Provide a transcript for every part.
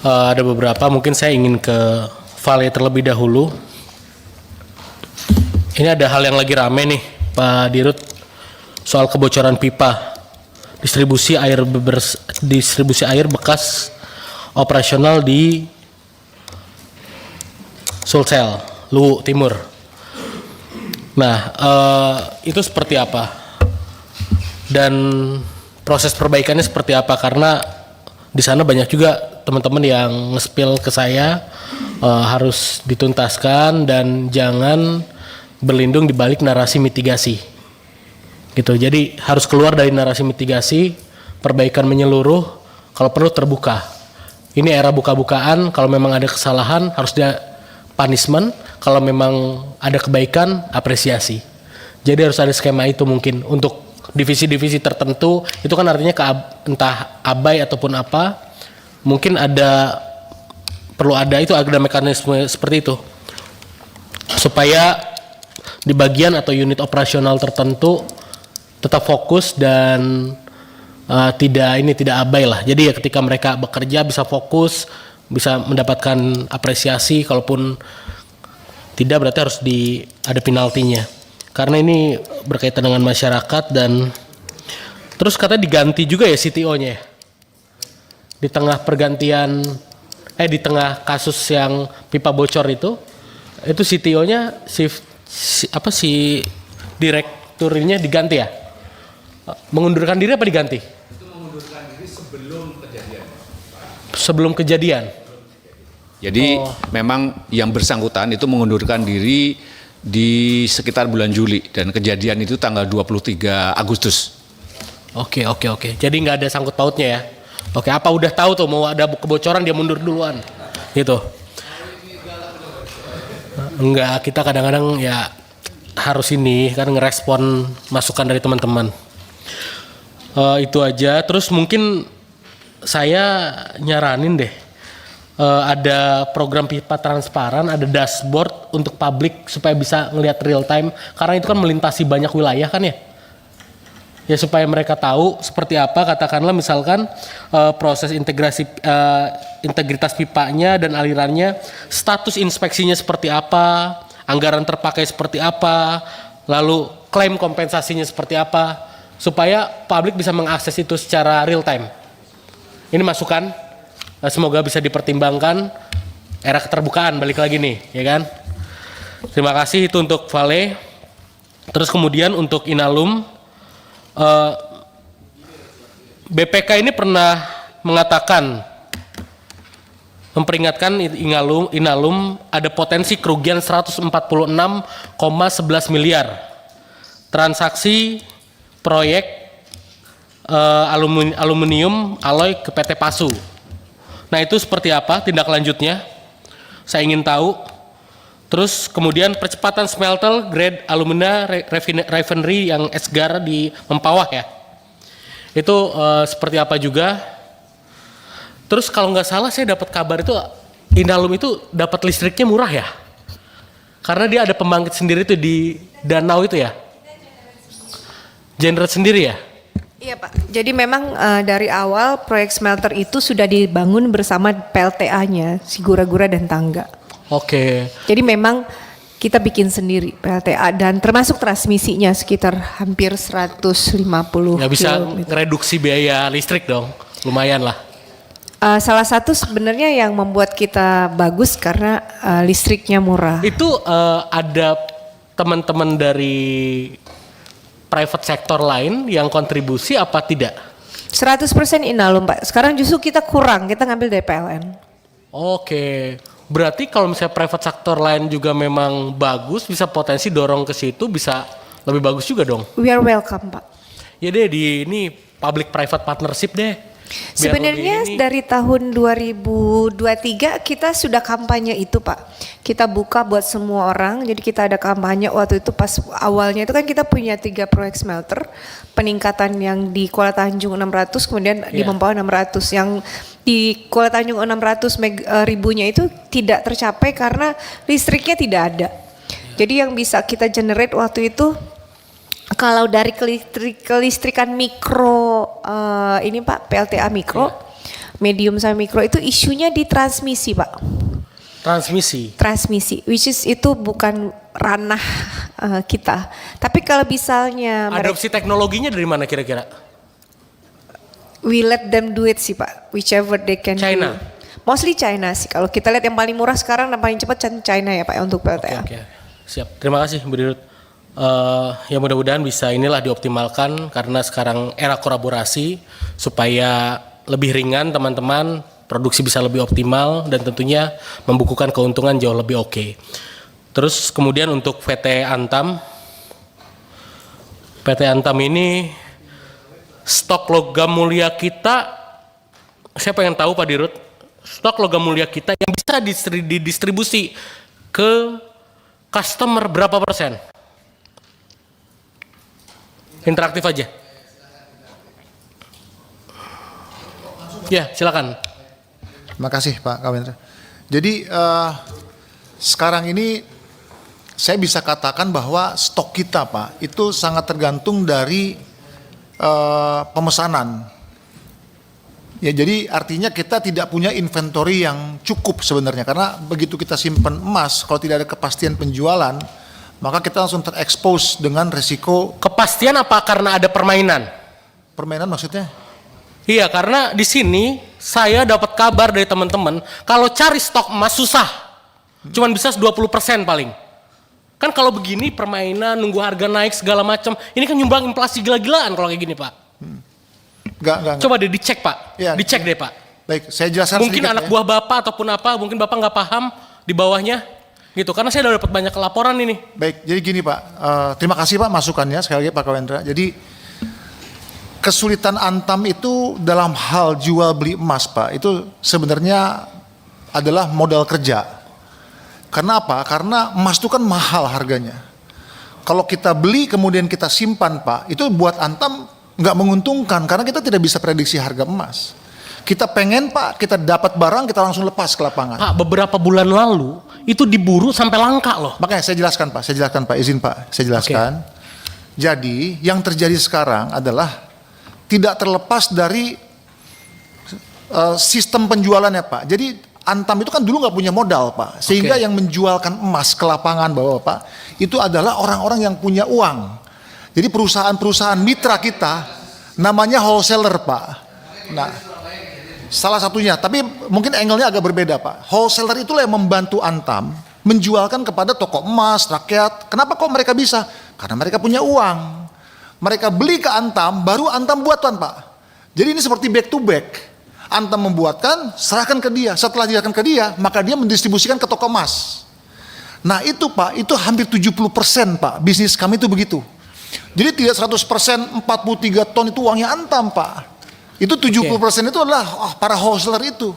Ada beberapa, mungkin saya ingin ke Vale terlebih dahulu. Ini ada hal yang lagi rame nih, Pak Dirut, soal kebocoran pipa, distribusi air bekas operasional di Sulsel, Luwu Timur. Nah, itu seperti apa? Dan proses perbaikannya seperti apa? Karena di sana banyak juga teman-teman yang nge-spill ke saya, harus dituntaskan dan jangan berlindung di balik narasi mitigasi. Gitu. Jadi harus keluar dari narasi mitigasi, perbaikan menyeluruh, kalau perlu terbuka. Ini era buka-bukaan, kalau memang ada kesalahan harus dia punishment, kalau memang ada kebaikan apresiasi. Jadi harus ada skema itu mungkin untuk divisi-divisi tertentu, itu kan artinya entah abai ataupun apa, mungkin perlu ada mekanisme seperti itu supaya di bagian atau unit operasional tertentu tetap fokus dan tidak abai lah. Jadi ya ketika mereka bekerja bisa fokus, bisa mendapatkan apresiasi, kalaupun tidak berarti harus ada penaltinya. Karena ini berkaitan dengan masyarakat. Dan terus katanya diganti juga ya CTO-nya ya? Di tengah pergantian di tengah kasus yang pipa bocor itu CTO-nya si direkturnya diganti ya? Mengundurkan diri apa diganti? Itu mengundurkan diri sebelum kejadian. Sebelum kejadian. Jadi memang yang bersangkutan itu mengundurkan diri di sekitar bulan Juli dan kejadian itu tanggal 23 Agustus. Oke. Jadi nggak ada sangkut pautnya ya? Oke, apa udah tahu tuh mau ada kebocoran dia mundur duluan? Gitu. Enggak, kita kadang-kadang ya harus kan ngerespon masukan dari teman-teman. Itu aja. Terus mungkin saya nyaranin deh, ada program pipa transparan, ada dashboard untuk publik supaya bisa ngelihat real time, karena itu kan melintasi banyak wilayah kan ya. Ya supaya mereka tahu seperti apa, katakanlah misalkan proses integritas pipanya dan alirannya, status inspeksinya seperti apa, anggaran terpakai seperti apa, lalu klaim kompensasinya seperti apa, supaya publik bisa mengakses itu secara real time. Ini masukan, semoga bisa dipertimbangkan. Era keterbukaan balik lagi nih, ya kan? Terima kasih itu untuk Vale. Terus kemudian untuk Inalum, BPK ini pernah memperingatkan Inalum ada potensi kerugian 146,11 miliar transaksi proyek aluminium alloy ke PT Pasu. Nah itu seperti apa tindak lanjutnya? Saya ingin tahu. Terus kemudian percepatan smelter grade alumina refinery yang Esgar di Mempawah ya. Itu seperti apa juga. Terus kalau nggak salah saya dapat kabar itu Inalum itu dapat listriknya murah ya. Karena dia ada pembangkit sendiri tuh di danau itu ya. Generate sendiri ya. Iya Pak, jadi memang dari awal proyek smelter itu sudah dibangun bersama PLTA-nya, Sigura-Gura dan Tangga. Oke. Jadi memang kita bikin sendiri PLTA dan termasuk transmisinya sekitar hampir 150 Ya bisa kilometer. reduksi biaya listrik dong, lumayan lah. Salah satu sebenarnya yang membuat kita bagus karena listriknya murah. Itu ada teman-teman dari private sector lain yang kontribusi apa tidak? 100% Inalum Pak, sekarang justru kita kurang, kita ngambil dari PLN. Oke. Berarti kalau misalnya private sector lain juga memang bagus, bisa potensi dorong ke situ, bisa lebih bagus juga dong. We are welcome Pak. Ya deh di ini public private partnership deh. Sebenarnya dari tahun 2023 kita sudah kampanye itu Pak. Kita buka buat semua orang, jadi kita ada kampanye waktu itu pas awalnya itu kan kita punya 3 proyek smelter, peningkatan yang di Kuala Tanjung 600 kemudian di Mempawah 600. Yang di Kuala Tanjung 600 ribunya itu tidak tercapai karena listriknya tidak ada. Jadi yang bisa kita generate waktu itu kalau dari kelistrikan mikro ini Pak, PLTA mikro medium sama mikro itu isunya di transmisi Pak. Transmisi, which is itu bukan ranah kita. Tapi kalau misalnya Adopsi teknologinya dari mana kira-kira? we let them do it sih Pak, whichever they can China? do. Mostly China sih. Kalau kita lihat yang paling murah sekarang dan paling cepat China ya Pak untuk PLTA. Oke. Siap. Terima kasih Bu Dirut. Ya mudah-mudahan bisa inilah dioptimalkan karena sekarang era kolaborasi supaya lebih ringan teman-teman, produksi bisa lebih optimal dan tentunya membukukan keuntungan jauh lebih oke. Terus kemudian untuk PT Antam ini stok logam mulia kita, saya pengen tahu Pak Dirut, stok logam mulia kita yang bisa didistribusi ke customer berapa persen? Interaktif aja. Ya, silakan. Terima kasih Pak Kawendra. Jadi sekarang ini saya bisa katakan bahwa stok kita Pak itu sangat tergantung dari pemesanan. Ya jadi artinya kita tidak punya inventory yang cukup sebenarnya karena begitu kita simpan emas kalau tidak ada kepastian penjualan maka kita langsung terekspos dengan resiko. Kepastian apa karena ada permainan? Permainan maksudnya? Iya, karena di sini saya dapat kabar dari teman-teman kalau cari stok emas susah. Cuman bisa 20% paling. Kan kalau begini permainan nunggu harga naik segala macam, ini kan nyumbang inflasi gila-gilaan kalau kayak gini, Pak. Enggak. Coba deh dicek, Pak. Ya, dicek deh, Pak. Baik, saya jelaskan mungkin sedikit, anak buah Bapak ataupun apa, mungkin Bapak nggak paham di bawahnya. Gitu, karena saya udah dapat banyak laporan ini. Baik, jadi gini Pak, terima kasih Pak masukannya sekali lagi Pak Kawendra. Jadi kesulitan Antam itu dalam hal jual beli emas Pak, itu sebenarnya adalah modal kerja. Karena apa? Karena emas itu kan mahal harganya. Kalau kita beli kemudian kita simpan Pak, itu buat Antam nggak menguntungkan karena kita tidak bisa prediksi harga emas. Kita pengen Pak, kita dapat barang kita langsung lepas ke lapangan. Pak, beberapa bulan lalu itu diburu sampai langka loh. Makanya saya jelaskan Pak, izin Pak, saya jelaskan. Okay. Jadi yang terjadi sekarang adalah tidak terlepas dari sistem penjualannya Pak. Jadi Antam itu kan dulu nggak punya modal Pak, sehingga yang menjualkan emas ke lapangan Bapak, itu adalah orang-orang yang punya uang. Jadi perusahaan-perusahaan mitra kita namanya wholesaler Pak. Nah, salah satunya, tapi mungkin angle-nya agak berbeda Pak. Wholesaler itulah yang membantu Antam menjualkan kepada toko emas, rakyat. Kenapa kok mereka bisa? Karena mereka punya uang. Mereka beli ke Antam, baru Antam buatkan Pak. Jadi ini seperti back to back. Antam membuatkan, serahkan ke dia. Setelah diserahkan ke dia, maka dia mendistribusikan ke toko emas. Nah itu Pak, itu hampir 70% Pak. Bisnis kami itu begitu. Jadi tidak 100% 43 ton itu uangnya Antam Pak. Itu 70% itu adalah para wholesaler itu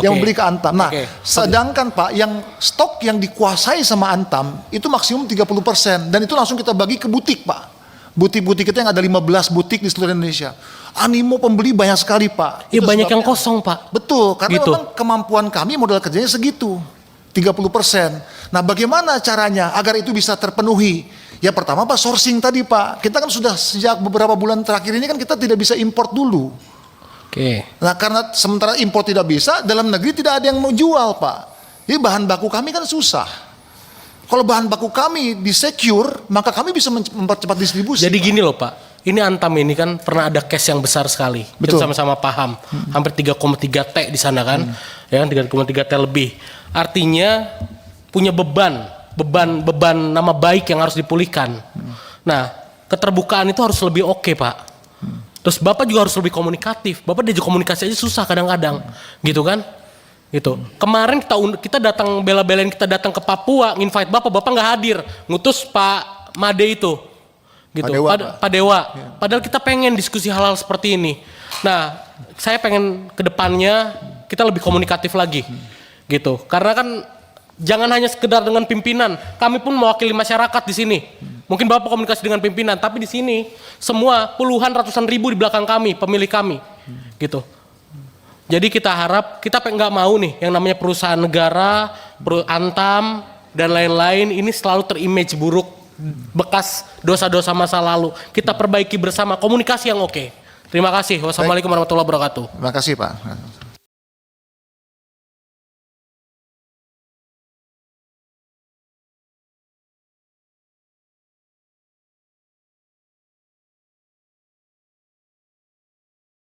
yang beli ke Antam. Nah, sedangkan Pak yang stok yang dikuasai sama Antam itu maksimum 30% dan itu langsung kita bagi ke butik Pak. Butik-butik kita yang ada 15 butik di seluruh Indonesia. Animo pembeli banyak sekali Pak. Iya banyak yang kosong Pak. Betul, karena gitu. memang kemampuan kami modal kerjanya segitu. 30%. Nah, bagaimana caranya agar itu bisa terpenuhi? Ya pertama Pak sourcing tadi Pak. Kita kan sudah sejak beberapa bulan terakhir ini kan kita tidak bisa import dulu. Nah karena sementara impor tidak bisa, dalam negeri tidak ada yang mau jual Pak. Jadi bahan baku kami kan susah. Kalau bahan baku kami di-secure, maka kami bisa mempercepat distribusi. Jadi gini loh Pak, ini Antam ini kan pernah ada cash yang besar sekali. Betul. Kita sama-sama paham. Hampir 3,3 T di sana kan. Ya kan 3,3 T lebih. Artinya punya beban nama baik yang harus dipulihkan. Nah, keterbukaan itu harus lebih oke Pak. Terus Bapak juga harus lebih komunikatif. Bapak diajak komunikasi aja susah kadang-kadang, gitu kan? Gitu. Kemarin kita datang bela-belain kita datang ke Papua, invite Bapak nggak hadir, ngutus Pak Made itu, gitu. Pak Dewa. Ya. Padahal kita pengen diskusi hal-hal seperti ini. Nah, saya pengen kedepannya kita lebih komunikatif lagi, gitu. Karena kan jangan hanya sekedar dengan pimpinan. Kami pun mewakili masyarakat di sini. Mungkin Bapak komunikasi dengan pimpinan, tapi di sini semua puluhan ratusan ribu di belakang kami, pemilih kami, gitu. Jadi kita harap kita nggak mau nih yang namanya perusahaan negara, Antam dan lain-lain ini selalu terimage buruk, bekas dosa-dosa masa lalu. Kita perbaiki bersama, komunikasi yang oke. Terima kasih. Wassalamualaikum warahmatullahi wabarakatuh. Terima kasih Pak.